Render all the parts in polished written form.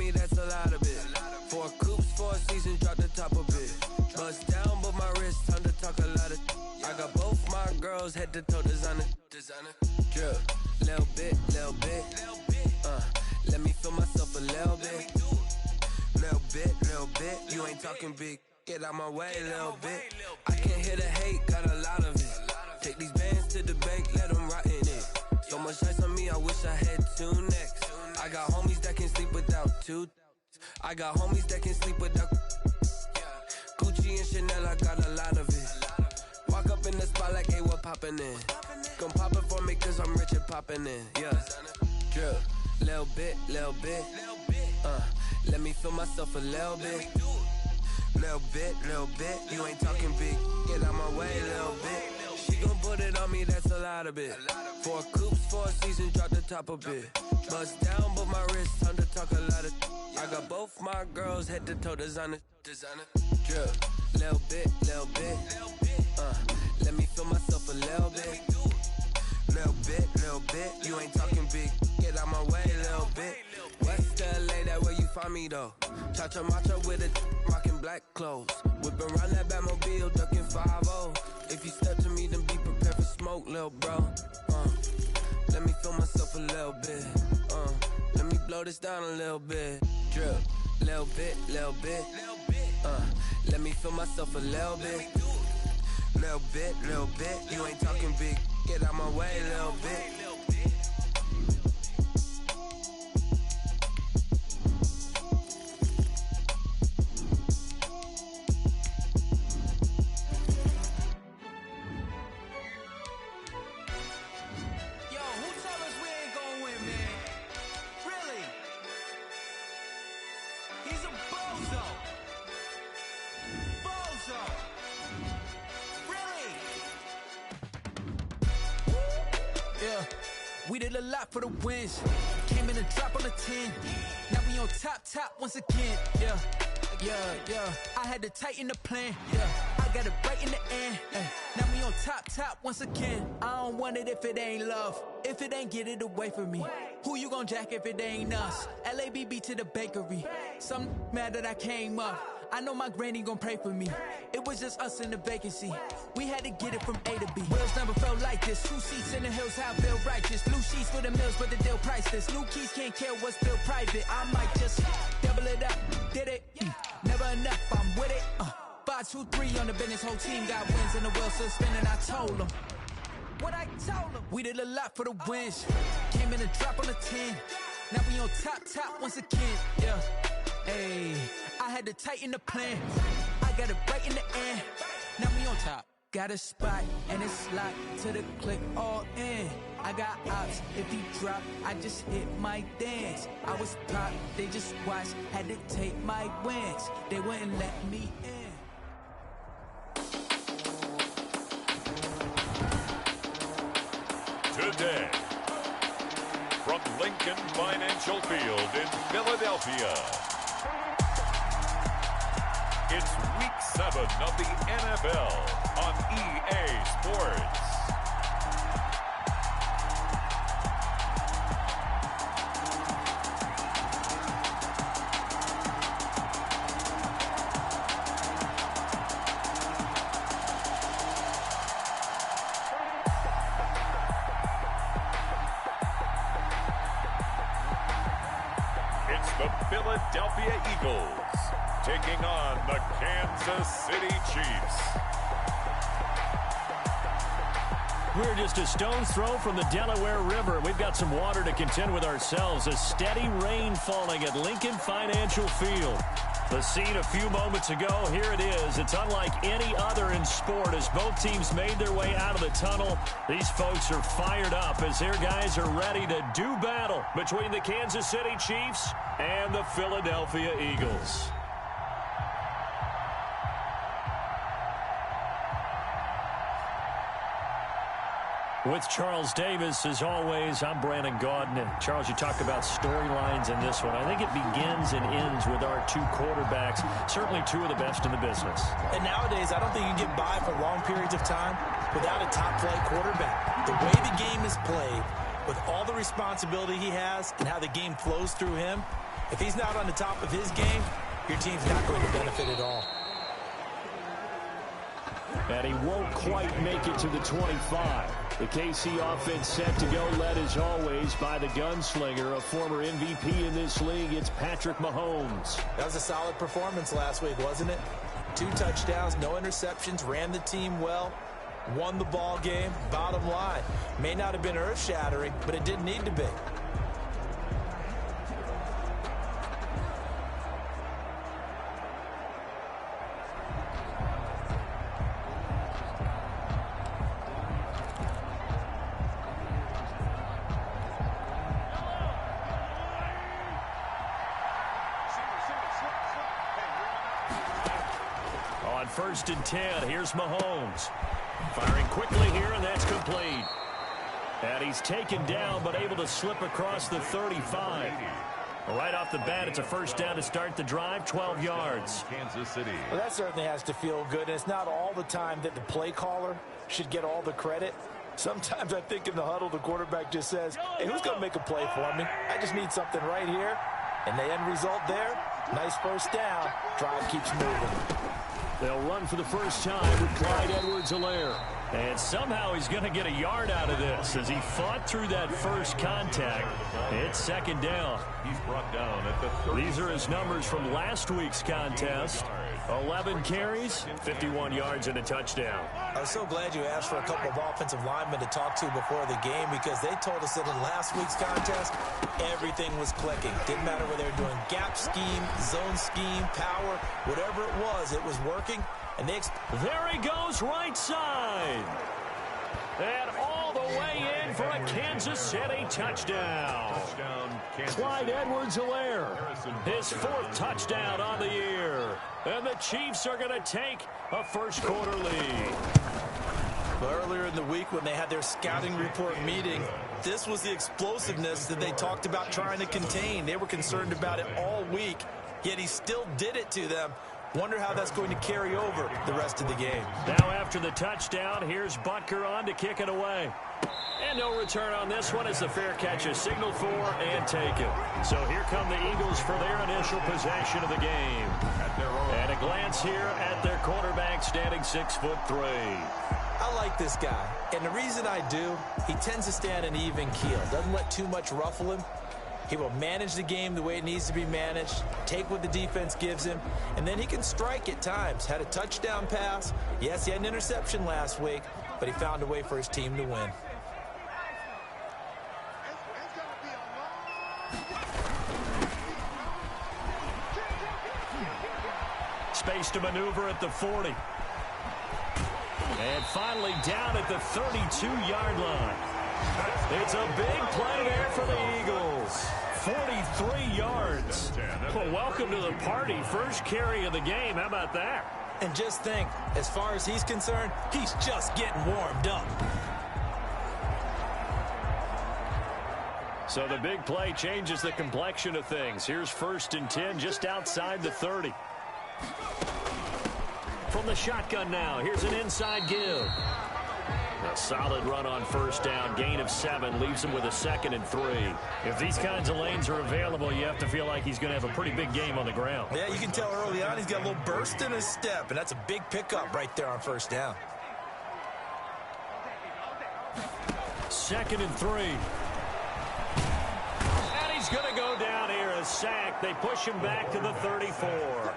me, that's a lot of it. 4 coops, 4 seasons, drop the top a bit. Bust down, but my wrist, time to talk a lot of. I got both my girls head to toe designer. Drip, little bit. Let me feel myself a little bit. Little bit. You ain't talking big. Get out my way, little bit. I can't hear the hate, got a lot of it. Take these bands to the bank, let them rot in it. So much ice on me, I wish I had 2 necks. I got homies that can sleep without 2. I got homies that can sleep without Gucci and Chanel, I got a lot of it. Walk up in the spot like, hey, what poppin' in? Come pop it for me, cause I'm rich and poppin' in, yeah. Drip, little bit. Let me feel myself a little bit. Little bit. You ain't talking big. Get out my way, little bit. She gon' put it on me, that's a lot of it. 4 coops, 4 seasons, drop the top a bit. Bust down, but my wrist, time to talk a lot of. I got both my girls head to toe designer. Drip, little bit. Let me feel myself a little bit. Little bit. You ain't talking big. Get out my way, little bit. West LA, that where you find me though. Cha-cha matcha with a rockin' black clothes. Whippin' around that Batmobile, duckin' 5-0. If you step to me, then be prepared for smoke, lil' bro. Let me feel myself a little bit. Let me blow this down a little bit. Drip, little bit. Let me feel myself a little bit. Little bit. You ain't talking big. Get out my way, little bit. We did a lot for the wins. Came in a drop on the 10. Now we on top once again. Yeah. I had to tighten the plan. Yeah. I got it right in the end. Now we on top once again. I don't want it if it ain't love. If it ain't, get it away from me. Who you gon' jack if it ain't us? LABB to the bakery. Some mad that I came up. I know my granny gon' pray for me. It was just us in the vacancy. We had to get it from A to B. Wheels never felt like this. 2 seats in the hills, how I feel righteous. Blue sheets for the mills, but the deal priceless. New keys can't care what's still private. I might just double it up. Did it? Never enough, I'm with it. 5, 2, 3 on the business. Whole team got wins and the wheels still spinning. I told them what I told them. We did a lot for the wins. Came in a drop on the 10. Now we on top once again. Yeah. Hey, I had to tighten the plan. I got it right in the end. Now we on top. Got a spot and it's locked to the click all in. I got ops, if he drop, I just hit my dance. I was pop, they just watched, had to take my wins. They wouldn't let me in. Today, from Lincoln Financial Field in Philadelphia, it's Week 7 of the NFL on EA Sports. It's the Philadelphia Eagles taking on the Kansas City Chiefs. We're just a stone's throw from the Delaware River. We've got some water to contend with ourselves. A steady rain falling at Lincoln Financial Field. The scene a few moments ago, here it is. It's unlike any other in sport as both teams made their way out of the tunnel. These folks are fired up as their guys are ready to do battle between the Kansas City Chiefs and the Philadelphia Eagles. With Charles Davis, as always, I'm Brandon Gaudin. And Charles, you talk about storylines in this one. I think it begins and ends with our 2 quarterbacks, certainly 2 of the best in the business. And nowadays, I don't think you get by for long periods of time without a top-flight quarterback. The way the game is played, with all the responsibility he has and how the game flows through him, If he's not on the top of his game, your team's not going to benefit at all. And he won't quite make it to the 25. The KC offense set to go, led as always by the gunslinger, a former MVP in this league. It's Patrick Mahomes. That was a solid performance last week, wasn't it? 2 touchdowns, no interceptions, ran the team well, won the ball game. Bottom line, may not have been earth-shattering, but it didn't need to be. On 1st and 10, here's Mahomes. Firing quickly here, and that's complete. And he's taken down, but able to slip across the 35. Right off the bat, it's a first down to start the drive, 12 yards. Kansas City. Well, that certainly has to feel good. And it's not all the time that the play caller should get all the credit. Sometimes I think in the huddle, the quarterback just says, hey, who's going to make a play for me? I just need something right here. And the end result there, nice first down. Drive keeps moving. They'll run for the first time with Clyde Edwards-Helaire. And somehow he's going to get a yard out of this as he fought through that first contact. It's second down. He's brought down at the 30. These are his numbers from last week's contest. 11 carries, 51 yards, and a touchdown. I was so glad you asked for a couple of offensive linemen to talk to before the game, because they told us that in last week's contest, everything was clicking. Didn't matter whether they were doing gap scheme, zone scheme, power, whatever it was working. And there he goes, right side. And all the way in for a Kansas City touchdown. Clyde Edwards-Helaire, his 4th touchdown on the year. And the Chiefs are going to take a first-quarter lead. But earlier in the week when they had their scouting report meeting, this was the explosiveness that they talked about trying to contain. They were concerned about it all week, yet he still did it to them. Wonder how that's going to carry over the rest of the game. Now after the touchdown, here's Butker on to kick it away. And no return on this one as the fair catch is signaled for and taken. So here come the Eagles for their initial possession of the game. And a glance here at their quarterback, standing 6'3". I like this guy, and the reason I do, he tends to stay on an even keel. Doesn't let too much ruffle him. He will manage the game the way it needs to be managed, take what the defense gives him, and then he can strike at times. Had a touchdown pass. Yes, he had an interception last week, but he found a way for his team to win. Space to maneuver at the 40. And finally down at the 32-yard line. It's a big play there for the Eagles. 43 yards. Well, welcome to the party. First carry of the game. How about that? And just think, as far as he's concerned, he's just getting warmed up. So the big play changes the complexion of things. Here's 1st and 10 just outside the 30. From the shotgun now, here's an inside give. A solid run on first down, gain of 7, leaves him with a 2nd and 3. If these kinds of lanes are available, you have to feel like he's going to have a pretty big game on the ground. Yeah, you can tell early on he's got a little burst in his step, and that's a big pickup right there on first down. 2nd and 3. And he's going to go down here, a sack. They push him back to the 34.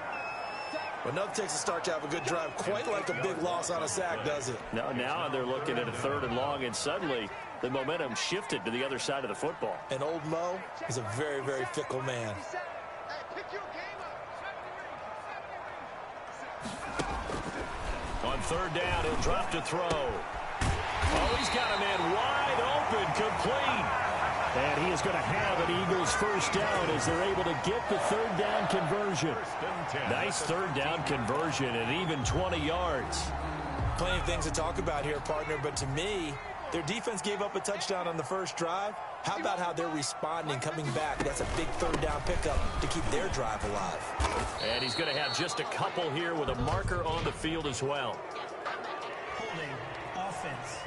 But nothing takes a start to have a good drive, quite like a big loss on a sack, does it? No, now they're looking at a 3rd and long, and suddenly the momentum shifted to the other side of the football. And old Mo is a very, very fickle man. On 3rd down, he'll drop to throw. Oh, he's got a man wide open, complete. And he is going to have an Eagles first down as they're able to get the 3rd down conversion. Nice 3rd down conversion and even 20 yards. Plenty of things to talk about here, partner, but to me, their defense gave up a touchdown on the first drive. How about how they're responding, coming back? That's a big 3rd down pickup to keep their drive alive. And he's going to have just a couple here with a marker on the field as well. Holding offense.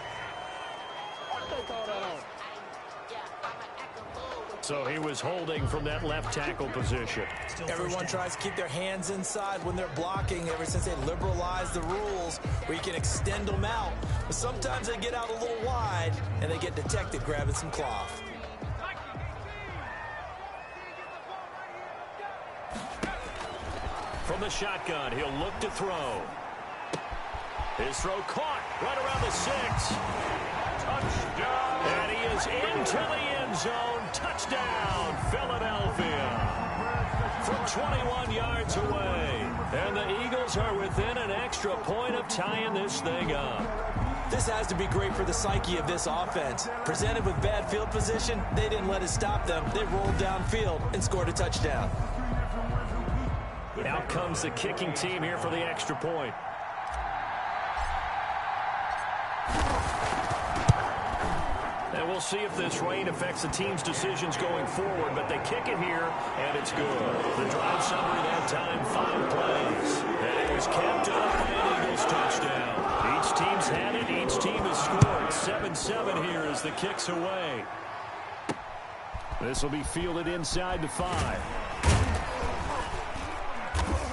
So So he was holding from that left tackle position. Everyone tries to keep their hands inside when they're blocking ever since they liberalized the rules where you can extend them out. But sometimes they get out a little wide and they get detected grabbing some cloth. From the shotgun, he'll look to throw. His throw caught right around the 6. Touchdown. And he is into the end zone. Touchdown, Philadelphia. From 21 yards away. And the Eagles are within an extra point of tying this thing up. This has to be great for the psyche of this offense. Presented with bad field position, they didn't let it stop them. They rolled downfield and scored a touchdown. Out comes the kicking team here for the extra point. And we'll see if this rain affects the team's decisions going forward, but they kick it here, and it's good. The drive summary that time, 5 plays. And it was capped off by an Eagles touchdown. Each team's had it. Each team has scored. 7-7 here as the kick's away. This will be fielded inside the 5.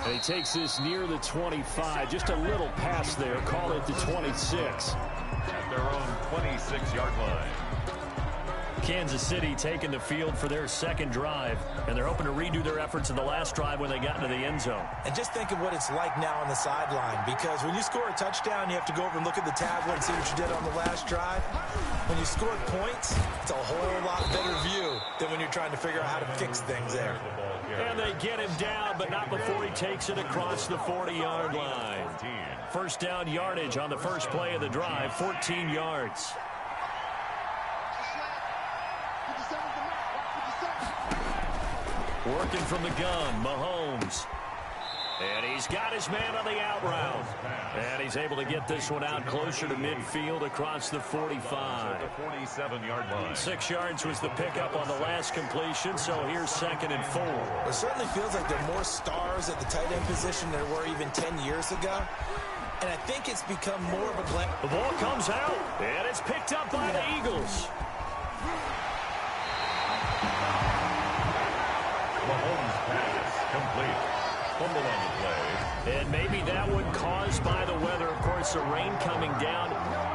And he takes this near the 25. Just a little pass there. Call it the 26. At their own 26-yard line. Kansas City taking the field for their second drive, and they're hoping to redo their efforts in the last drive when they got into the end zone. And just think of what it's like now on the sideline, because when you score a touchdown, you have to go over and look at the tablet and see what you did on the last drive. When you scored points, it's a whole lot better view than when you're trying to figure out how to fix things there. And they get him down, but not before he takes it across the 40-yard line. First down yardage on the first play of the drive, 14 yards. Working from the gun, Mahomes. And he's got his man on the out route. And he's able to get this one out closer to midfield across the 45. The 47-yard line. 6 yards was the pickup on the last completion, so here's 2nd and 4. It certainly feels like there are more stars at the tight end position than there were even 10 years ago. And I think it's become more of a... The ball comes out, and it's picked up by the Eagles. Mahomes pass complete. Fumble on the play. And maybe that one caused by the weather. Of course, the rain coming down.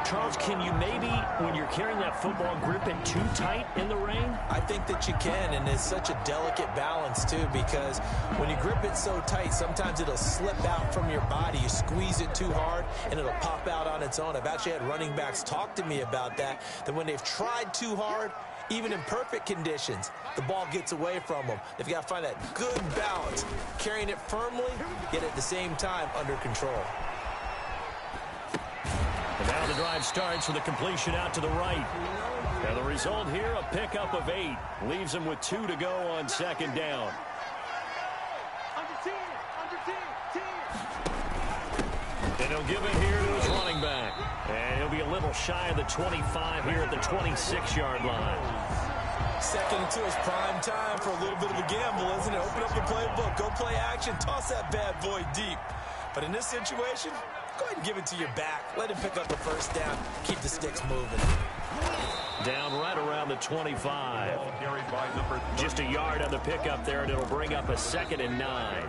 Charles, can you maybe, when you're carrying that football, grip it too tight in the rain? I think that you can, and it's such a delicate balance, too, because when you grip it so tight, sometimes it'll slip out from your body. You squeeze it too hard, and it'll pop out on its own. I've actually had running backs talk to me about that when they've tried too hard, even in perfect conditions, the ball gets away from them. They've got to find that good balance, carrying it firmly, yet at the same time under control. And now the drive starts with a completion out to the right. And the result here, a pickup of 8. Leaves him with 2 to go on 2nd down. And he'll give it here to his running back. And he'll be a little shy of the 25 here at the 26-yard line. 2nd and 2 is prime time for a little bit of a gamble, isn't it? Open up the playbook, go play action, toss that bad boy deep. But in this situation, go ahead and give it to your back. Let him pick up the first down. Keep the sticks moving. Down right around the 25. Just a yard on the pickup there, and it'll bring up a 2nd and 9.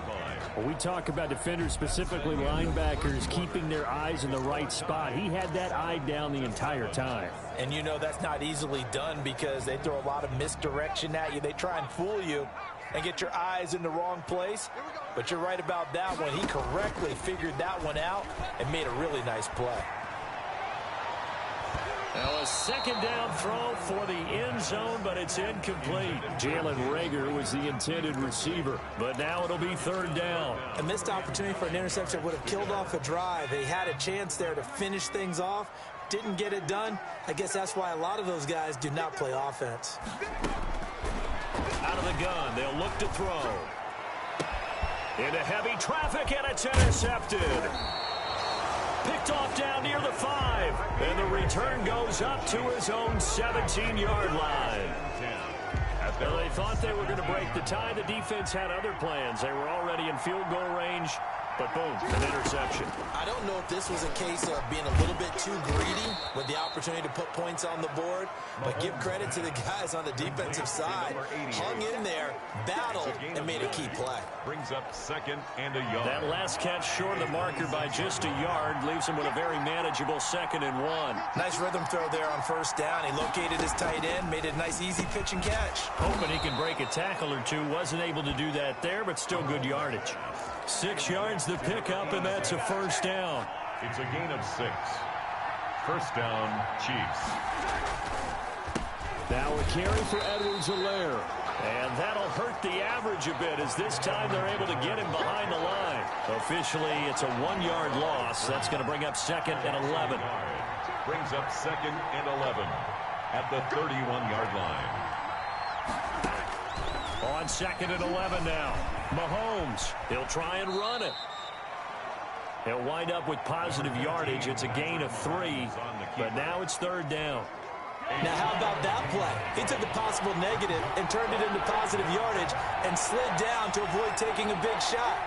Well, we talk about defenders, specifically linebackers, keeping their eyes in the right spot. He had that eye down the entire time. And you know that's not easily done because they throw a lot of misdirection at you. They try and fool you and get your eyes in the wrong place. But you're right about that one. He correctly figured that one out and made a really nice play. Now a 2nd down throw for the end zone, but it's incomplete. Jalen Reagor was the intended receiver. But now it'll be 3rd down. A missed opportunity for an interception would have killed off a drive. They had a chance there to finish things off. Didn't get it done. I guess that's why a lot of those guys do not play offense. Out of the gun, they'll look to throw. Into heavy traffic, and it's intercepted. Picked off down near the 5. And the return goes up to his own 17-yard line. Well, they thought they were going to break the tie. The defense had other plans. They were already in field goal range. But boom, an interception. I don't know if this was a case of being a little bit too greedy with the opportunity to put points on the board, but give credit to the guys on the defensive side. Hung in there, battled, and made a key play. Brings up 2nd and a yard. That last catch short of the marker by just a yard leaves him with a very manageable 2nd and 1. Nice rhythm throw there on 1st down. He located his tight end, made it a nice easy pitch and catch. Hoping he can break a tackle or two. Wasn't able to do that there, but still good yardage. 6 yards the pickup, and that's a 1st down. It's a gain of 6. 1st down, Chiefs. Now a carry for Edwards-Helaire. And that'll hurt the average a bit as this time they're able to get him behind the line. Officially, it's a 1-yard loss. That's going to bring up 2nd and 11. Brings up 2nd and 11 at the 31-yard line. On 2nd and 11 now. Mahomes, he'll try and run it. He'll wind up with positive yardage. It's a gain of 3, but now it's 3rd down. Now, how about that play? He took a possible negative and turned it into positive yardage and slid down to avoid taking a big shot.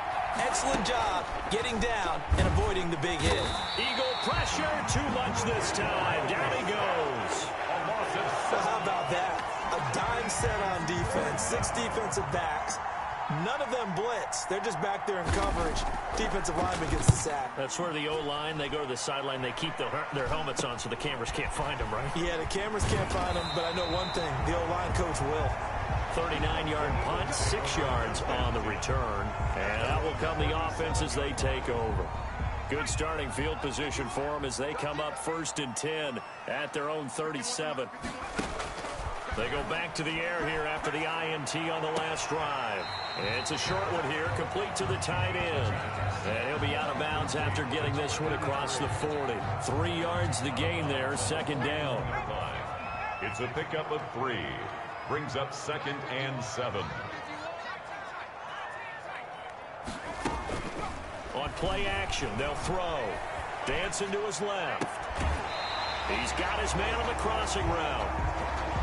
Excellent job getting down and avoiding the big hit. Eagle pressure, too much this time. Down he goes. So how about that? A dime set on defense, 6 defensive backs. None of them blitz. They're just back there in coverage. Defensive lineman gets the sack. That's where the O-line, they go to the sideline, they keep their helmets on so the cameras can't find them, right? Yeah, the cameras can't find them, but I know one thing. The O-line coach will. 39-yard punt, 6 yards on the return. And out will come the offense as they take over. Good starting field position for them as they come up 1st and 10 at their own 37. They go back to the air here after the INT on the last drive. It's a short one here, complete to the tight end. And he'll be out of bounds after getting this one across the 40. 3 yards the gain there, 2nd down. It's a pickup of 3. Brings up 2nd and 7. On play action, they'll throw. Dancing to his left. He's got his man on the crossing route.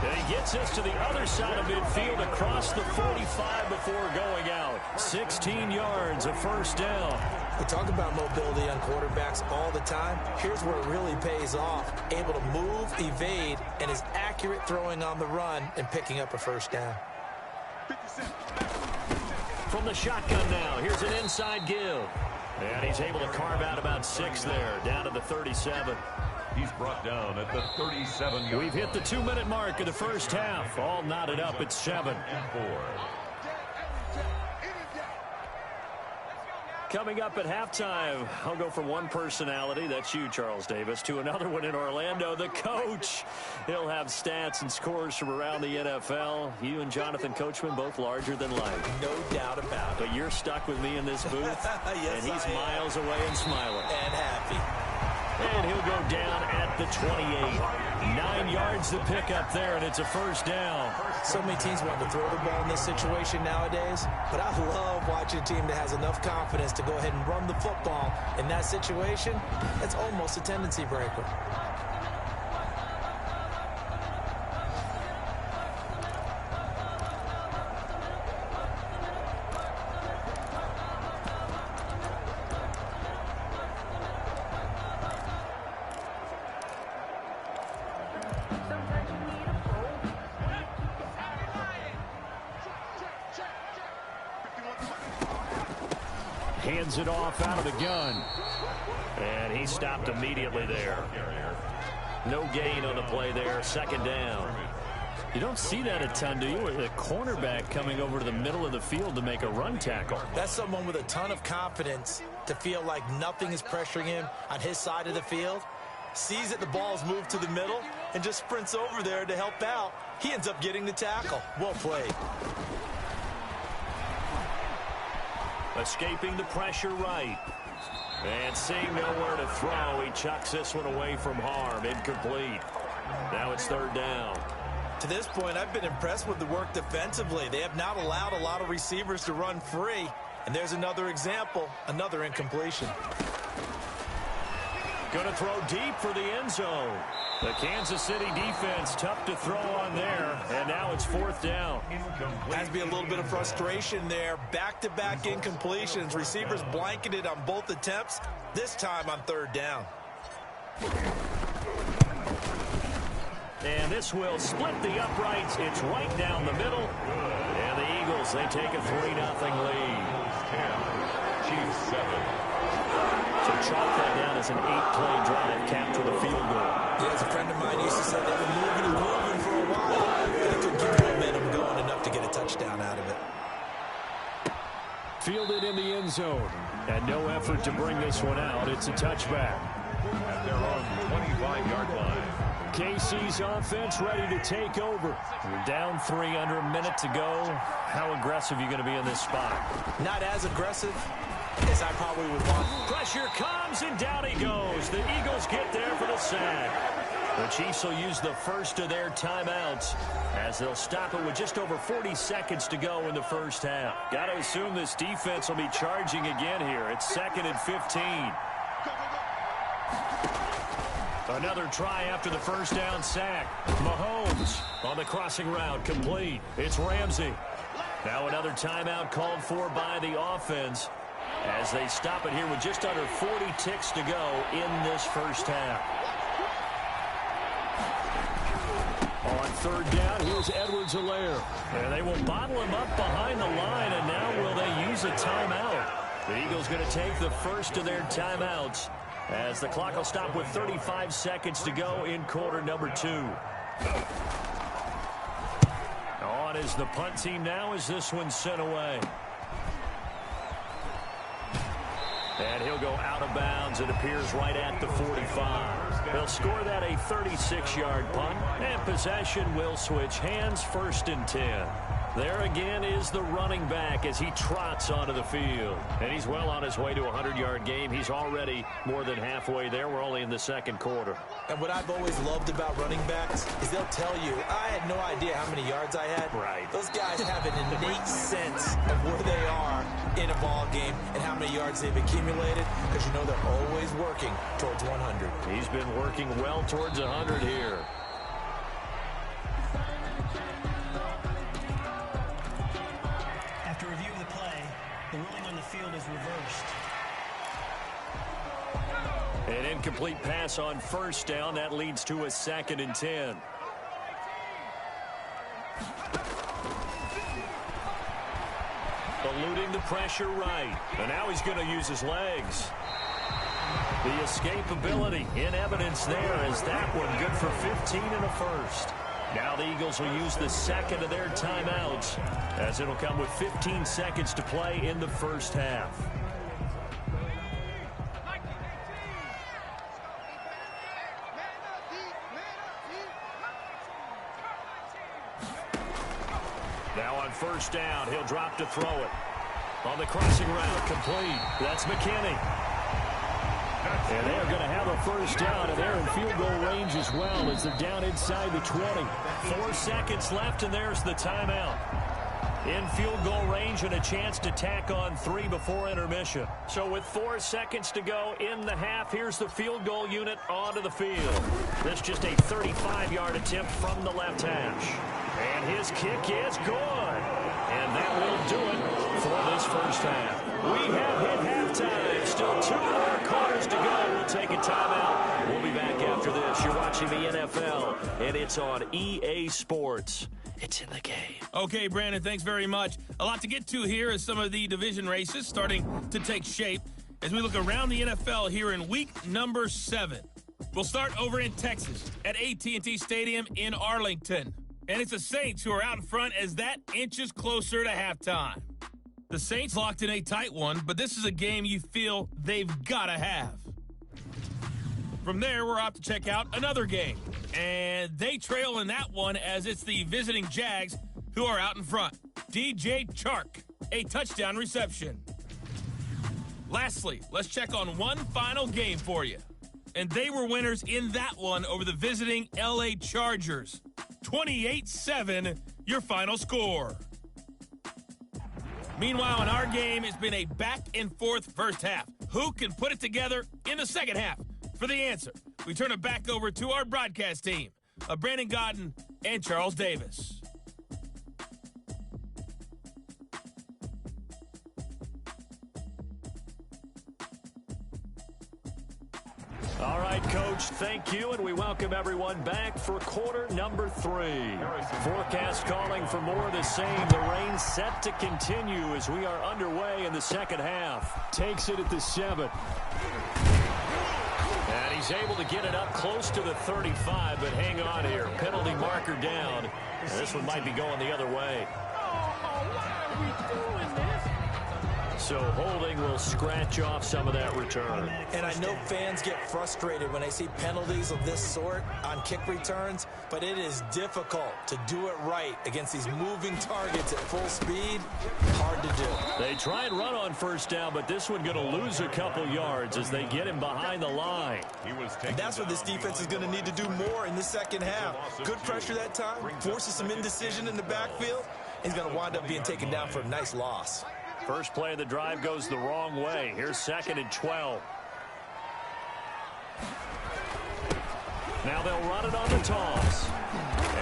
And he gets us to the other side of midfield across the 45 before going out. 16 yards, a 1st down. We talk about mobility on quarterbacks all the time. Here's where it really pays off. Able to move, evade, and is accurate throwing on the run and picking up a 1st down. From the shotgun now, here's an inside give. And he's able to carve out about 6 there, down to the 37. He's brought down at the 37-yard. We've hit the 2-minute mark of the 1st half. All knotted up at 7 and 4. Coming up at halftime, I'll go from one personality, that's you, Charles Davis, to another one in Orlando, the coach. He'll have stats and scores from around the NFL. You and Jonathan Coachman, both larger than life. No doubt about it. But you're stuck with me in this booth, yes, and he's miles away and smiling. And happy. And he'll go down at the 28. 9 yards to pick up there, and it's a 1st down. So many teams want to throw the ball in this situation nowadays, but I love watching a team that has enough confidence to go ahead and run the football. In that situation, that's almost a tendency breaker. Hands it off out of the gun. And he stopped immediately there. No gain on the play there. 2nd down. You don't see that a ton, do you? With a cornerback coming over to the middle of the field to make a run tackle. That's someone with a ton of confidence to feel like nothing is pressuring him on his side of the field. Sees that the ball's moved to the middle and just sprints over there to help out. He ends up getting the tackle. Well played. Escaping the pressure right. And seeing nowhere to throw, he chucks this one away from harm. Incomplete. Now it's 3rd down. To this point, I've been impressed with the work defensively. They have not allowed a lot of receivers to run free. And there's another example, another incompletion. Going to throw deep for the end zone. The Kansas City defense tough to throw on there, and now it's 4th down. Has to be a little bit of frustration there. Back-to-back incompletions. Receivers blanketed on both attempts, this time on 3rd down. And this will split the uprights. It's right down the middle. And the Eagles, they take a 3-0 lead. 10, Chiefs 7. So chalk that down as an 8-play drive capped with a field goal. Yeah, as a friend of mine used to say, they've been moving and grooving for a while. They could keep momentum going enough to get a touchdown out of it. Fielded in the end zone. And no effort to bring this one out. It's a touchback. At their own 25-yard line. KC's offense ready to take over. You're down 3 under a minute to go. How aggressive are you going to be in this spot? Not as aggressive as I probably would want. Pressure comes, and down he goes. The Eagles get there for the sack. The Chiefs will use the first of their timeouts as they'll stop it with just over 40 seconds to go in the first half. Got to assume this defense will be charging again here. It's 2nd and 15. Another try after the first down sack. Mahomes on the crossing route, complete. It's Ramsey. Now another timeout called for by the offense as they stop it here with just under 40 ticks to go in this first half. On 3rd down, here's Edwards-Helaire. And they will bottle him up behind the line, and now will they use a timeout? The Eagles going to take the first of their timeouts as the clock will stop with 35 seconds to go in quarter number 2. On is the punt team now as this one's sent away. And he'll go out of bounds. It appears right at the 45. They'll score that a 36-yard punt. And possession will switch hands, 1st and 10. There again is the running back as he trots onto the field. And he's well on his way to a 100-yard game. He's already more than halfway there. We're only in the 2nd quarter. And what I've always loved about running backs is they'll tell you, I had no idea how many yards I had. Right. Those guys have an innate sense of where they are in a ball game and how many yards they've accumulated, because you know they're always working towards 100. He's been working well towards 100 here. After review of the play, the ruling on the field is reversed. An incomplete pass on 1st down. That leads to a 2nd and 10. Eluding the pressure right. And now he's going to use his legs. The escapability in evidence there as that one good for 15 and a first. Now the Eagles will use the 2nd of their timeouts as it'll come with 15 seconds to play in the first half. Now on 1st down, he'll drop to throw it. On the crossing route, complete. That's McKinney. And they're going to have a 1st down, and they're in field goal range as well as they're down inside the 20. 4 seconds left, and there's the timeout. In field goal range and a chance to tack on 3 before intermission. So with 4 seconds to go in the half, here's the field goal unit onto the field. This just a 35-yard attempt from the left hash. And his kick is good. And that will do it for this first half. We have hit halftime. Still 2 more quarters to go. We'll take a timeout. We'll be back after this. You're watching the NFL, and it's on EA Sports. It's in the game. Okay, Brandon, thanks very much. A lot to get to here as some of the division races starting to take shape as we look around the NFL here in week number 7. We'll start over in Texas at AT&T Stadium in Arlington. And it's the Saints who are out in front as that inches closer to halftime. The Saints locked in a tight one, but this is a game you feel they've got to have. From there, we're off to check out another game. And they trail in that one as it's the visiting Jags who are out in front. DJ Chark, a touchdown reception. Lastly, let's check on one final game for you. And they were winners in that one over the visiting LA Chargers. 28-7, your final score. Meanwhile, in our game, it's been a back-and-forth first half. Who can put it together in the second half? For the answer, we turn it back over to our broadcast team of Brandon Godden and Charles Davis. All right, Coach, thank you, and we welcome everyone back for quarter number 3. Forecast calling for more of the same. The rain set to continue as we are underway in the second half. Takes it at the 7. And he's able to get it up close to the 35, but hang on here. Penalty marker down. And this one might be going the other way. Why are we doing this? So holding will scratch off some of that return. And I know fans get frustrated when they see penalties of this sort on kick returns, but it is difficult to do it right against these moving targets at full speed. Hard to do. They try and run on first down, but this one going to lose a couple yards as they get him behind the line. And that's what this defense is going to need to do more in the second half. Good pressure that time, forces some indecision in the backfield. He's going to wind up being taken down for a nice loss. First play of the drive goes the wrong way. Here's 2nd and 12. Now they'll run it on the toss.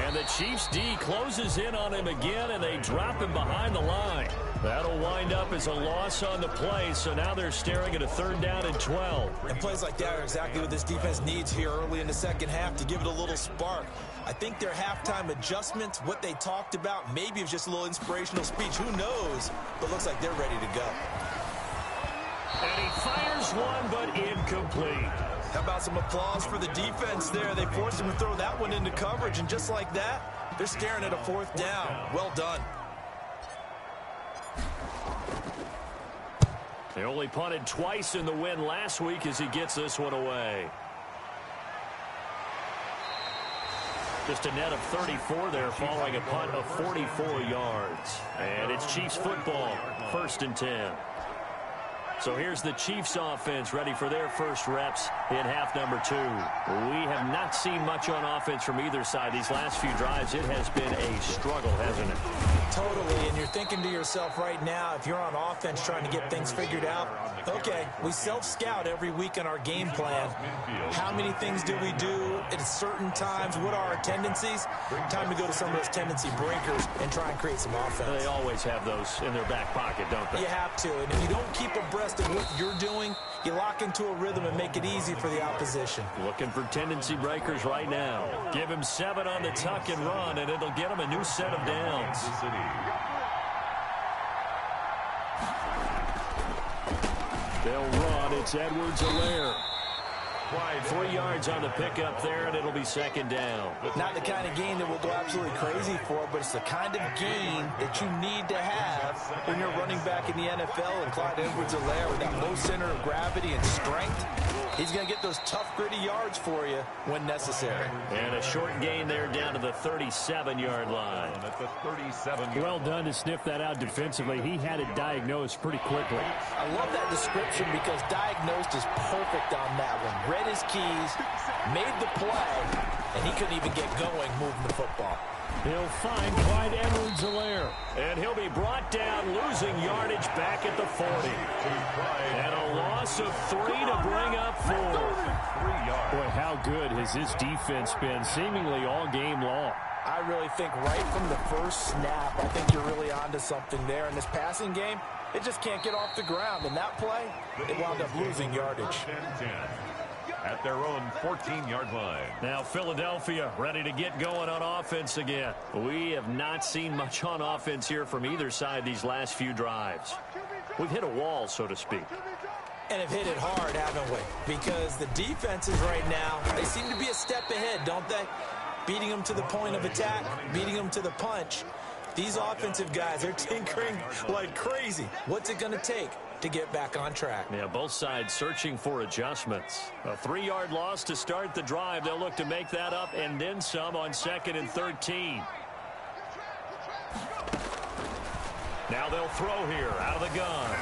And the Chiefs D closes in on him again, and they drop him behind the line. That'll wind up as a loss on the play, so now they're staring at a 3rd down and 12. And plays like that are exactly what this defense needs here early in the second half to give it a little spark. I think their halftime adjustments, what they talked about, maybe it was just a little inspirational speech. Who knows? But looks like they're ready to go. And he fires one, but incomplete. How about some applause for the defense there? They forced him to throw that one into coverage, and just like that, they're staring at a 4th down. Well done. They only punted twice in the win last week as he gets this one away. Just a net of 34 there following a punt of 44 yards. And it's Chiefs football, 1st and 10. So here's the Chiefs offense ready for their first reps in half number 2. We have not seen much on offense from either side these last few drives. It has been a struggle, hasn't it? Totally, and you're thinking to yourself right now, if you're on offense trying to get things figured out, okay, we self-scout every week in our game plan. How many things do we do at certain times? What are our tendencies? Time to go to some of those tendency breakers and try and create some offense. They always have those in their back pocket, don't they? You have to, and if you don't keep abreast of what you're doing, you lock into a rhythm and make it easy for the opposition. Looking for tendency breakers right now. Give him 7 on the tuck and run, and it'll get him a new set of downs. They'll run. It's Edwards-Helaire. 3 yards on the pickup there, and it'll be 2nd down. Not the kind of game that we'll go absolutely crazy for, but it's the kind of game that you need to have when you're running back in the NFL. And Clyde Edwards-Helaire with that low center of gravity and strength, he's going to get those tough, gritty yards for you when necessary. And a short gain there down to the 37-yard line. That's a 37. Well done to sniff that out defensively. He had it diagnosed pretty quickly. I love that description because diagnosed is perfect on that one. Read his keys, made the play, and he couldn't even get going moving the football. He'll find Clyde Edwards-Helaire. And he'll be brought down, losing yardage back at the 40. And a loss of 3 to bring up 4. 3 yards. Boy, how good has this defense been seemingly all game long? I really think right from the first snap, I think you're really onto something there. In this passing game, it just can't get off the ground. And that play, it wound up losing yardage. At their own 14-yard line. Now Philadelphia ready to get going on offense again. We have not seen much on offense here from either side these last few drives. We've hit a wall, so to speak. And have hit it hard, haven't we? Because the defenses right now, they seem to be a step ahead, don't they? Beating them to the point of attack, beating them to the punch. These offensive guys, they're tinkering like crazy. What's it going to take to get back on track? Yeah, both sides searching for adjustments. A 3-yard loss to start the drive. They'll look to make that up and then some on 2nd and 13. Now they'll throw here out of the gun.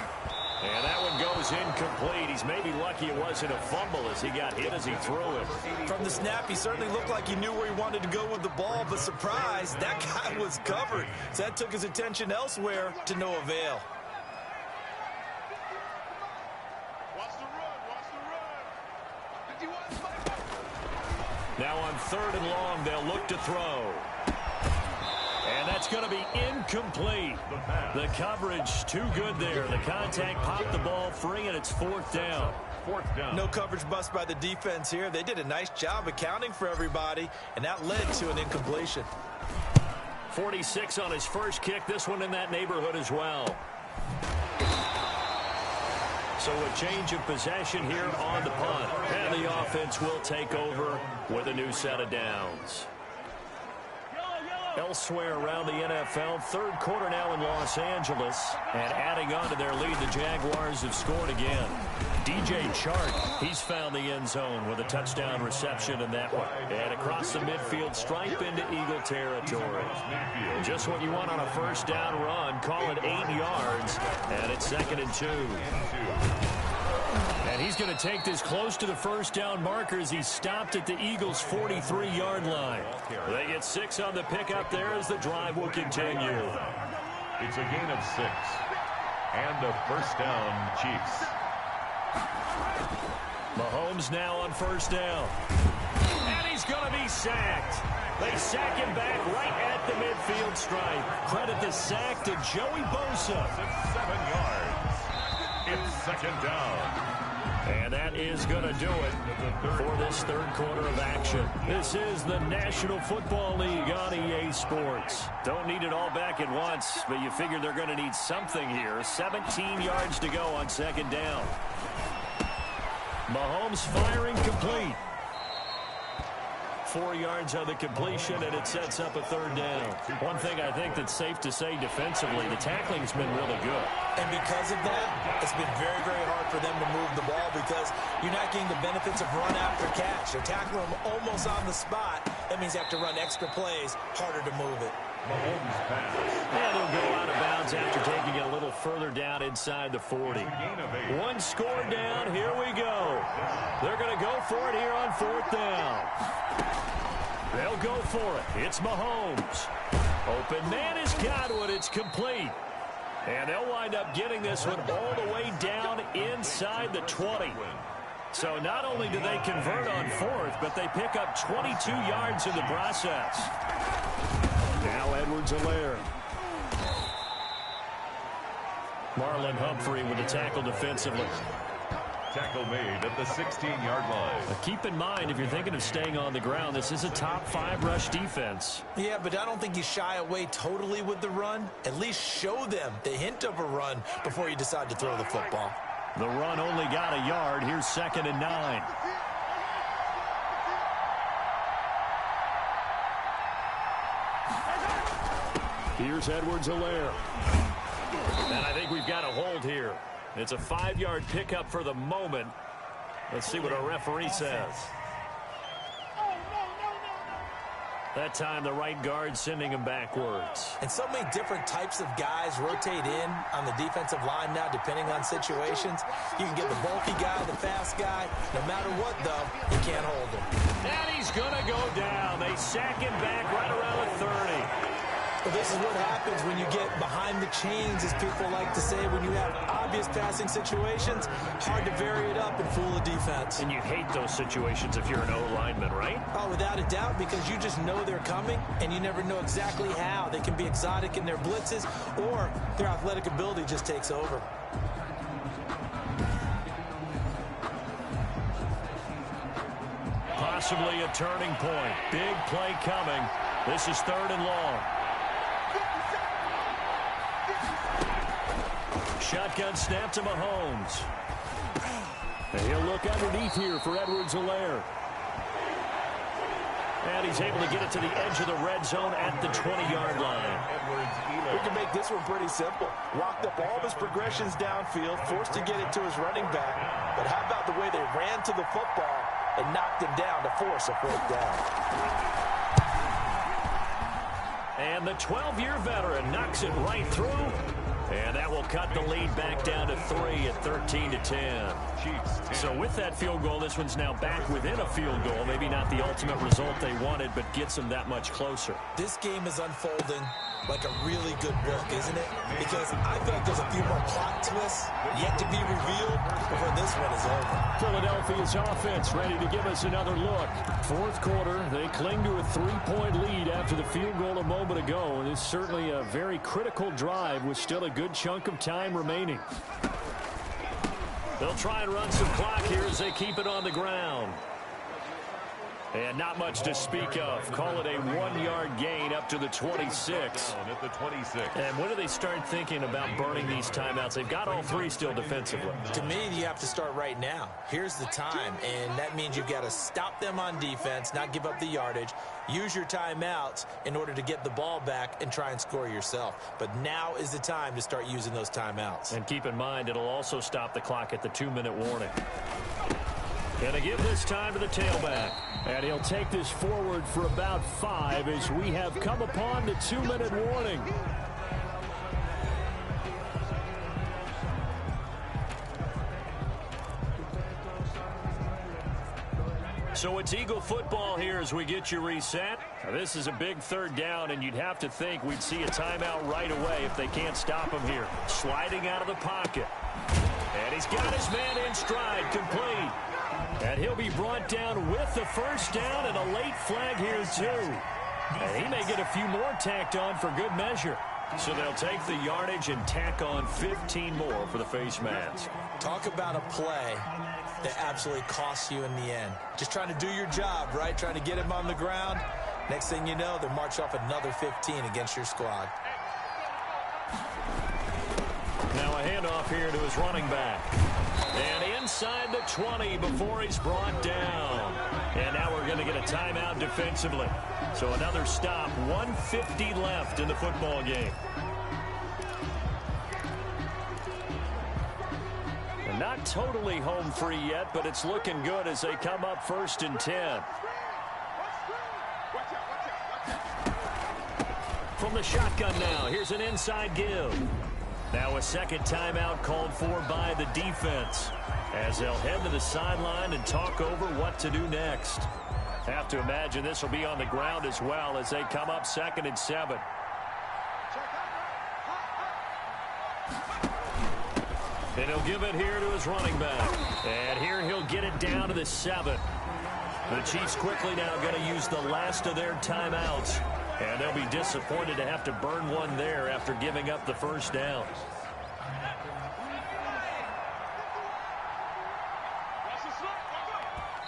And that one goes incomplete. He's maybe lucky it wasn't a fumble as he got hit as he threw it. From the snap, he certainly looked like he knew where he wanted to go with the ball, but surprise, that guy was covered. So that took his attention elsewhere to no avail. Now on 3rd and long, they'll look to throw. And that's going to be incomplete. The coverage too good there. The contact popped the ball free, and it's 4th down. No coverage bust by the defense here. They did a nice job accounting for everybody, and that led to an incompletion. 46 on his first kick. This one in that neighborhood as well. So a change of possession here on the punt. And the offense will take over with a new set of downs. Elsewhere around the NFL, 3rd quarter now in Los Angeles. And adding on to their lead, the Jaguars have scored again. DJ Chark, he's found the end zone with a touchdown reception in that one. And across the midfield stripe into Eagle territory. Just what you want on a 1st down run. Call it 8 yards. And it's 2nd and 2. And he's going to take this close to the 1st down marker as he stopped at the Eagles' 43-yard line. They get 6 on the pickup there as the drive will continue. It's a gain of 6. And a 1st down, Chiefs. Mahomes now on 1st down. And he's going to be sacked. They sack him back right at the midfield stripe. Credit the sack to Joey Bosa. 7 yards. It's 2nd down. And that is going to do it for this 3rd quarter of action. This is the National Football League on EA Sports. Don't need it all back at once, but you figure they're going to need something here. 17 yards to go on 2nd down. Mahomes firing complete. 4 yards on the completion, and it sets up a 3rd down. One thing I think that's safe to say defensively, the tackling's been really good. And because of that, it's been very, very hard for them to move the ball because you're not getting the benefits of run after catch. They're tackling them almost on the spot. That means you have to run extra plays, harder to move it. Mahomes pass. And he'll go out of bounds after taking it a little further down inside the 40. 1 score down. Here we go. They're going to go for it here on 4th down. They'll go for it. It's Mahomes. Open man has got one. It's complete. And they'll wind up getting this one all the way down inside the 20. So not only do they convert on 4th, but they pick up 22 yards in the process. Now Edwards-Helaire. Marlon Humphrey with the tackle defensively. Tackle made at the 16-yard line. But keep in mind, if you're thinking of staying on the ground, this is a top 5 rush defense. Yeah, but I don't think you shy away totally with the run. At least show them the hint of a run before you decide to throw the football. The run only got a yard. Here's 2nd and 9. Here's Edwards-Helaire. And I think we've got a hold here. It's a 5-yard pickup for the moment. Let's see what our referee says. That time, the right guard sending him backwards. And so many different types of guys rotate in on the defensive line now, depending on situations. You can get the bulky guy, the fast guy. No matter what, though, you can't hold him. And he's going to go down. They sack him back right around the 30. But this is what happens when you get behind the chains, as people like to say, when you have obvious passing situations. Hard to vary it up and fool the defense. And you hate those situations if you're an O-lineman, right? Oh, without a doubt, because you just know they're coming, and you never know exactly how. They can be exotic in their blitzes, or their athletic ability just takes over. Possibly a turning point. Big play coming. This is 3rd and long. Shotgun snap to Mahomes. And he'll look underneath here for Edwards-Helaire. And he's able to get it to the edge of the red zone at the 20-yard line. We can make this one pretty simple. Walked up all of his progressions downfield, forced to get it to his running back. But how about the way they ran to the football and knocked him down to force a 4th down? And the 12-year veteran knocks it right through. And that will cut the lead back down to 3 at 13-10. So with that field goal, this one's now back within a field goal. Maybe not the ultimate result they wanted, but gets them that much closer. This game is unfolding like a really good book, isn't it? Because I feel like there's a few more plot twists yet to be revealed before this one is over. Philadelphia's offense ready to give us another look. Fourth quarter, they cling to a 3-point lead after the field goal a moment ago. And it's certainly a very critical drive with still a good chunk of time remaining. They'll try and run some clock here as they keep it on the ground. And not much to speak of. Call it a 1-yard gain up to the 26. At the 26. And when do they start thinking about burning these timeouts? They've got all three still defensively. To me, you have to start right now. Here's the time, and that means you've got to stop them on defense, not give up the yardage, use your timeouts in order to get the ball back and try and score yourself. But now is the time to start using those timeouts. And keep in mind, it'll also stop the clock at the 2-minute warning. Going to give this time to the tailback. And he'll take this forward for about 5 as we have come upon the 2-minute warning. So it's Eagle football here as we get you reset. Now, this is a big third down, and you'd have to think we'd see a timeout right away if they can't stop him here. Sliding out of the pocket. And he's got his man in stride, complete. And he'll be brought down with the first down and a late flag here, too. And he may get a few more tacked on for good measure. So they'll take the yardage and tack on 15 more for the face mask. Talk about a play that absolutely costs you in the end. Just trying to do your job, right? Trying to get him on the ground. Next thing you know, they'll march off another 15 against your squad. Now a handoff here to his running back. And inside the 20 before he's brought down. And now we're going to get a timeout defensively. So another stop, 1:50 left in the football game. And not totally home free yet, but it's looking good as they come up 1st and 10. From the shotgun now, here's an inside give. Now a second timeout called for by the defense as they'll head to the sideline and talk over what to do next. Have to imagine this will be on the ground as well as they come up 2nd and 7. And he'll give it here to his running back. And here he'll get it down to the 7. The Chiefs quickly now going to use the last of their timeouts. And they'll be disappointed to have to burn one there after giving up the first down.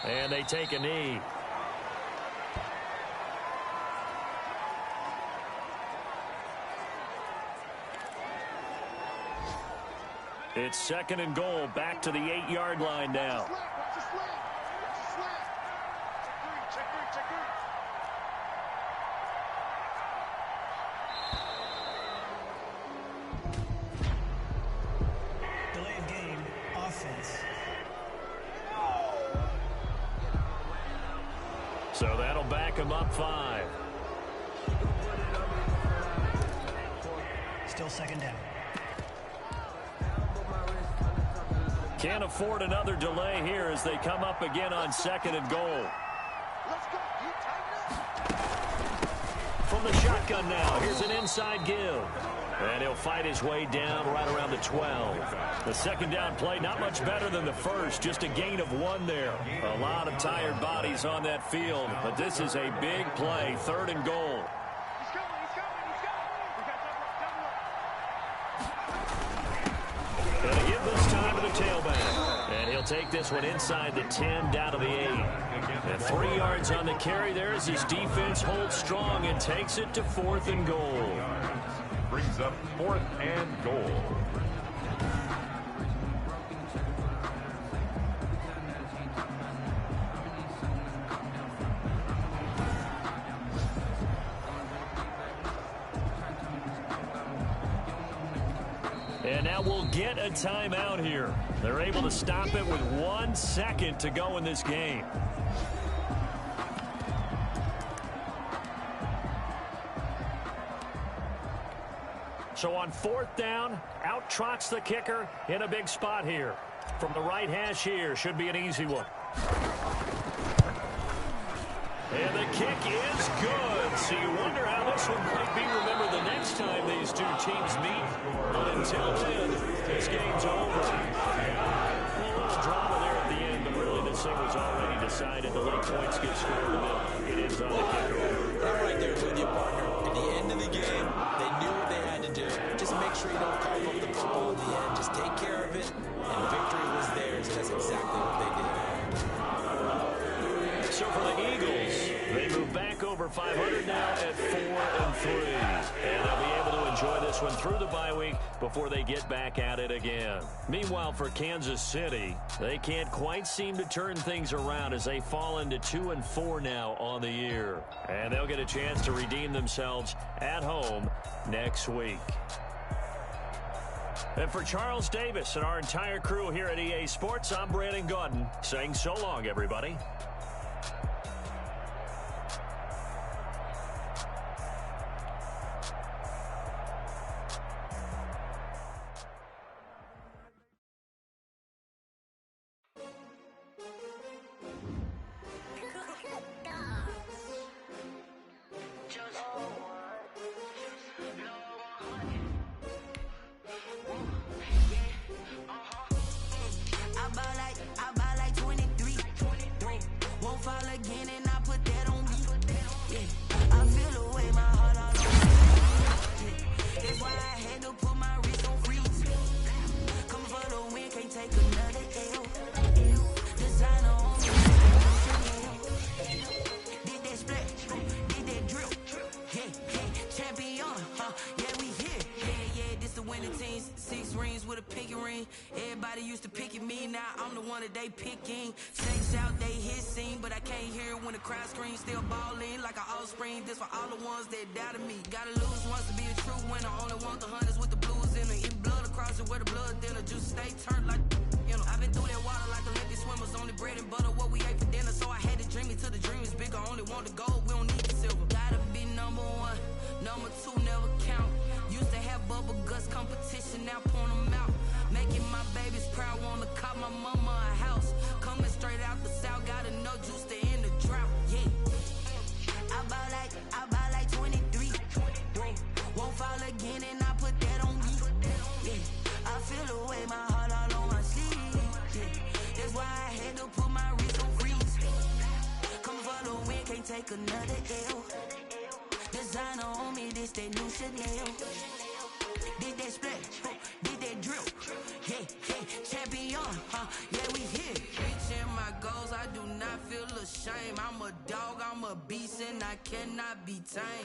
And they take a knee. It's 2nd and goal, back to the 8-yard line now. Delay of game, offense. So that'll back him up 5. Still 2nd down. Can't afford another delay here as they come up again on 2nd and goal. From the shotgun now, here's an inside give. And he'll fight his way down right around the 12. The 2nd down play, not much better than the first, just a gain of 1 there. A lot of tired bodies on that field, but this is a big play, 3rd and goal. Gonna give this time to the tailback. And he'll take this one inside the 10, down to the 8. And 3 yards on the carry there as his defense holds strong and takes it to 4th and goal. Brings up 4th and goal. And now we'll get a timeout here. They're able to stop it with 1 second to go in this game. So on fourth down, out trots the kicker in a big spot here. From the right hash here, should be an easy one. And the kick is good. So you wonder how this one might be remembered the next time these two teams meet. But until then, this game's over. A little drama there at the end, but really this thing was already decided. The late points get scored, and it ends on the kicker. I'm right there with you, partner. At the end of the game, they knew what they had to do. Just make sure you don't cough up the football at the end. Just take care of it, and victory was theirs. That's exactly what they did. So for the Eagles, they move back over 500 now at 4-3. And they'll be able to enjoy this one through the bye week before they get back at it again. Meanwhile, for Kansas City, they can't quite seem to turn things around as they fall into 2-4 now on the year. And they'll get a chance to redeem themselves at home next week. And for Charles Davis and our entire crew here at EA Sports, I'm Brandon Gaudin saying so long, everybody.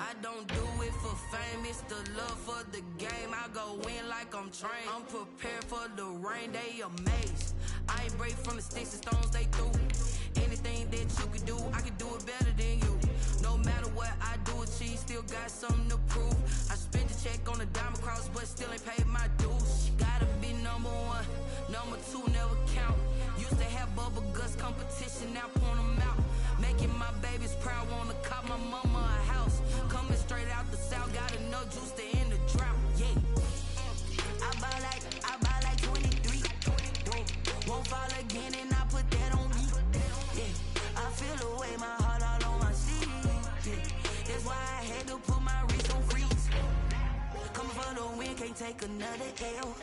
I don't do it for fame, it's the love for the game. I go in like I'm trained. I'm prepared for the rain, they amazed. I ain't break from the sticks and stones they threw. Anything that you could do, I could do it better than you. No matter what I do, achieve, still got something to prove. I spent the check on the diamond cross, but still ain't paid my dues. Gotta be number one, number two never count. Used to have bubble guts competition, now point them out. Making my babies proud, wanna cop my mama a house. Coming straight out the south, got enough juice to end the drought. Yeah, I buy like 23. Won't fall again, and I put that on me. Yeah, I feel the way, my heart all on my sleeve. Yeah, that's why I had to put my wrist on freeze. Coming for the win, can't take another L.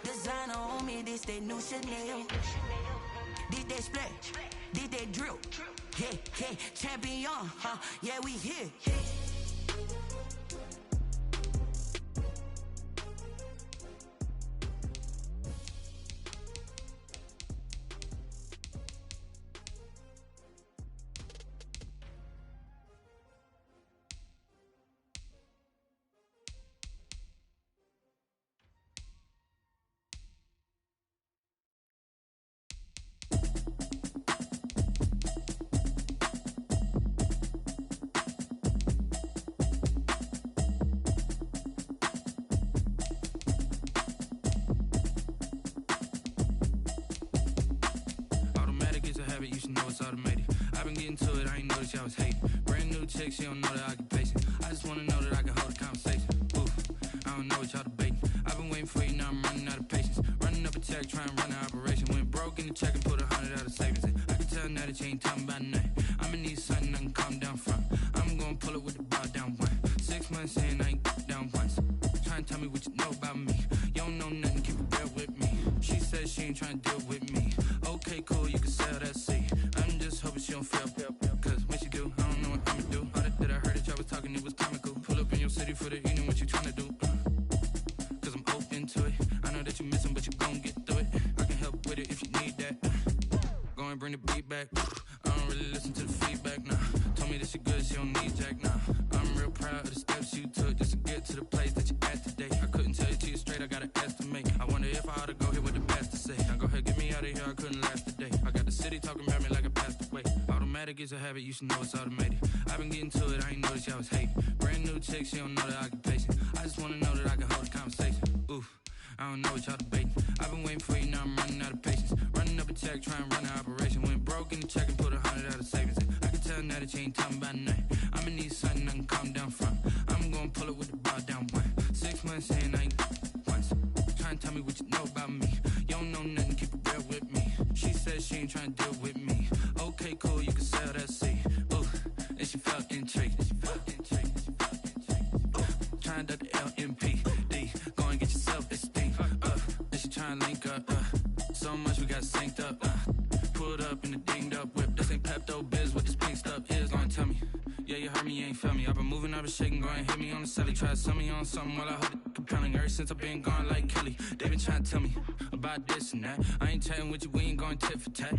Designer on me, this that new Chanel. Did that splash, did that drill. Yeah, champion, yeah, we here. You should know it's automated. I've been getting to it, I ain't noticed y'all was hating. Brand new chick, she don't know the occupation. I just wanna know that I can hold a conversation. Oof, I don't know for you, now I'm running out of patience. Running up a check, trying to run an operation. Went broke in the check and put 100 out of savings in. I can tell now that you ain't talking about nothing. I'ma need something I can calm down from. I'm gonna pull it with the bar down one. 6 months in, I ain't down once. Trying to tell me what you know about me. You don't know nothing, keep it real with me. She said she ain't trying to deal with me. Okay, cool, you can sell that seat. I'm just hoping she don't fail. Cause when she do, I don't know what I'ma do. All that I heard that y'all was talking, it was comical. Pull up in your city for the evening, what you trying to do? Cause I'm open to it. I know that you missing, but you gon' get through it. I can help with it if you need that. Go and bring the beat back. I don't really listen to the feedback, nah. Told me that she good, she don't need jack, nah. I'm real proud of the steps you took just to get to the place that you at today. I couldn't tell it to you straight, I gotta estimate. I wonder if I ought to go here with the best to say. Now go ahead, get me out of here, I couldn't last today. I got the city talking about me like I passed away. Automatic is a habit, you should know it's automated. I've been getting to it, I ain't noticed y'all was hating. Brand new chick, she don't know the occupation. I just wanna know that I can hold a conversation. Oof, I don't know what y'all debating. I've been waiting for you, now I'm running out of patience. Running up a check, trying to run an operation. Went broke in the check and put 100 out of savings in. I can tell now that you ain't talking about nothing. I'ma need something I can calm down from. I'm gonna pull it with the bar down one. 6 months in, I ain't once. Trying to tell me what you know about me. You don't know nothing, keep it real with me. She said she ain't trying to deal with me. Okay, cool, you can sell that seat. Ooh, and she felt intrigued. Trying to the LMPD. Go and get your self-esteem. And she trying to link up. So much we got synced up. Pulled up in the dinged up whip. This ain't Pepto-Biz, what this pink stuff is. Gonna tell me. Yeah, you heard me, you ain't felt me. I've been moving, I've been shaking, go and hit me on the celly. Try to sell me on something while I hold it compelling. Ever since I've been gone like Kelly, they been trying to tell me about this and that. I ain't chatting with you, we ain't going tit for tat.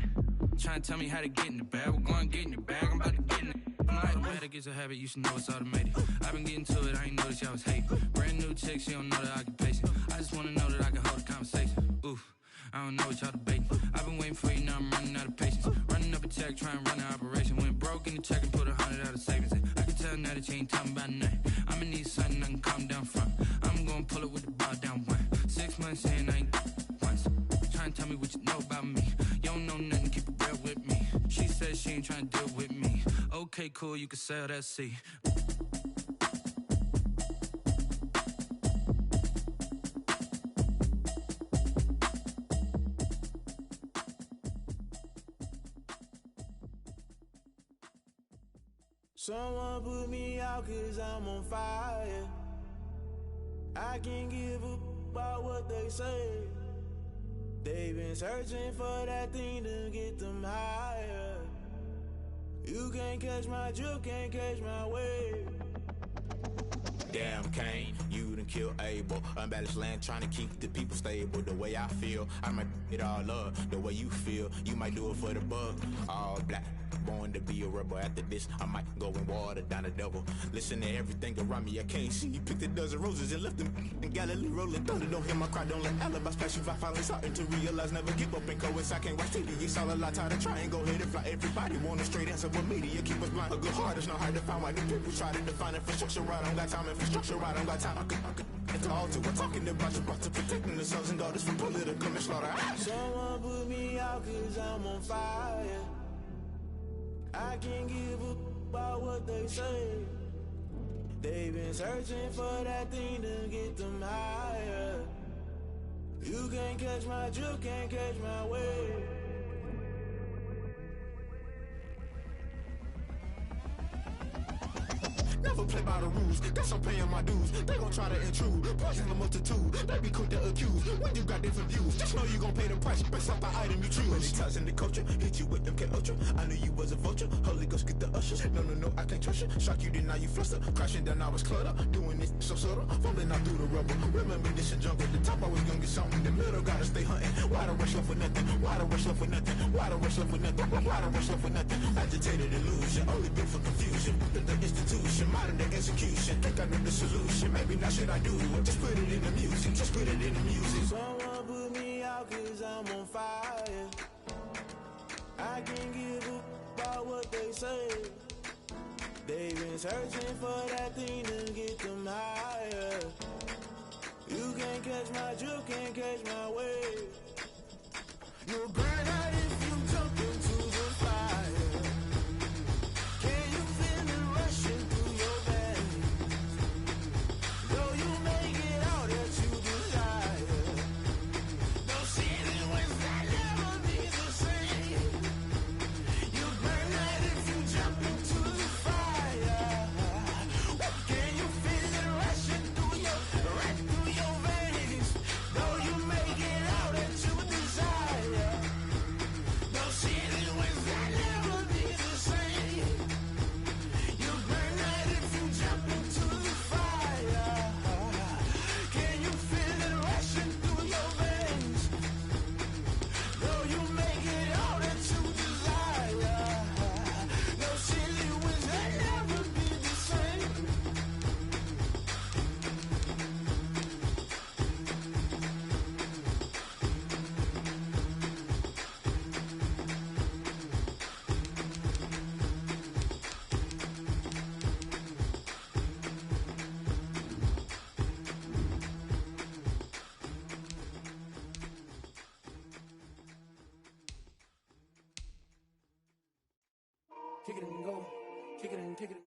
Trying to tell me how to get in the bag. We're going to get in your bag, I'm about to get in it. Automatic is a habit, you should know it's automated. I've been getting to it, I ain't noticed y'all was hating. Brand new chick, she don't know the occupation. I just wanna know that I can hold a conversation. Oof, I don't know what y'all debating. I've been waiting for you, now I'm running out of patience. Running up a check, trying to run an operation. Went broke in the check and put 100 out of savings in. I can tell now that you ain't talking about nothing. I'ma need something I can calm down from. I'm gonna pull it with the bar down one. 6 months in, I ain't once. Trying to tell me what you know about me. You don't know nothing, keep it real with me. She said she ain't trying to deal with me. Okay, cool, you can sell that seat. Someone put me out 'cause I'm on fire. I can't give a about what they say. They've been searching for that thing to get them higher. You can't catch my drift, can't catch my wave. Damn, Kane, you done killed Abel. Unbalanced land, trying to keep the people stable. The way I feel, I might it all up. The way you feel, you might do it for the bug. All black, born to be a rebel. After this, I might go and water down the devil. Listen to everything around me, I can't see. You picked a dozen roses and left them in Galilee rolling thunder. Don't hear my cry, don't let alibis pass you. I finally starting to realize, never give up and coincide. Can't watch TV, it's all a lot. Tired of trying, go ahead and fly. Everybody want a straight answer, but media keep us blind. A good heart is not hard to find. Why the people try to define infrastructure right? I don't got time, infrastructure right, I don't got time. I could it's all to we're talking about you, about to protecting the sons and daughters from political manslaughter. Someone put me out 'cause I'm on fire. I can't give a about what they say. They've been searching for that thing to get them higher. You can't catch my drift, can't catch my wave. Never play by the rules, guess I'm paying my dues. They gon' try to intrude, poison the multitude. They be quick to accuse when you got different views. Just know you gon' pay the price based off the item you choose. Many times in the culture, hit you with them Ultra. I knew you was a vulture, Holy Ghost get the ushers. No, I can't trust you. Shock you, then now you fluster. Crashing down, I was cluttered. Doing this so subtle, fumbling out through the rubble. Remember this a jungle, the top always gonna get something. The middle gotta stay hunting. Why the rush left for nothing? Why the rush left for nothing? Why the rush left for nothing? Why the rush left for nothing? Agitated illusion, only been for confusion. The institution, modern day execution. Think I know the solution. Maybe not should I do it? Just put it in the music. Just put it in the music. Someone put me out 'cause I'm on fire. I can't give a about what they say. They've been searching for that thing to get them higher. You can't catch my drift, can't catch my wave. You'll burn out if you jump into the fire. Can you feel it rushing through your veins? Though you make it out that you desire. kick it and go, kick it and kick it.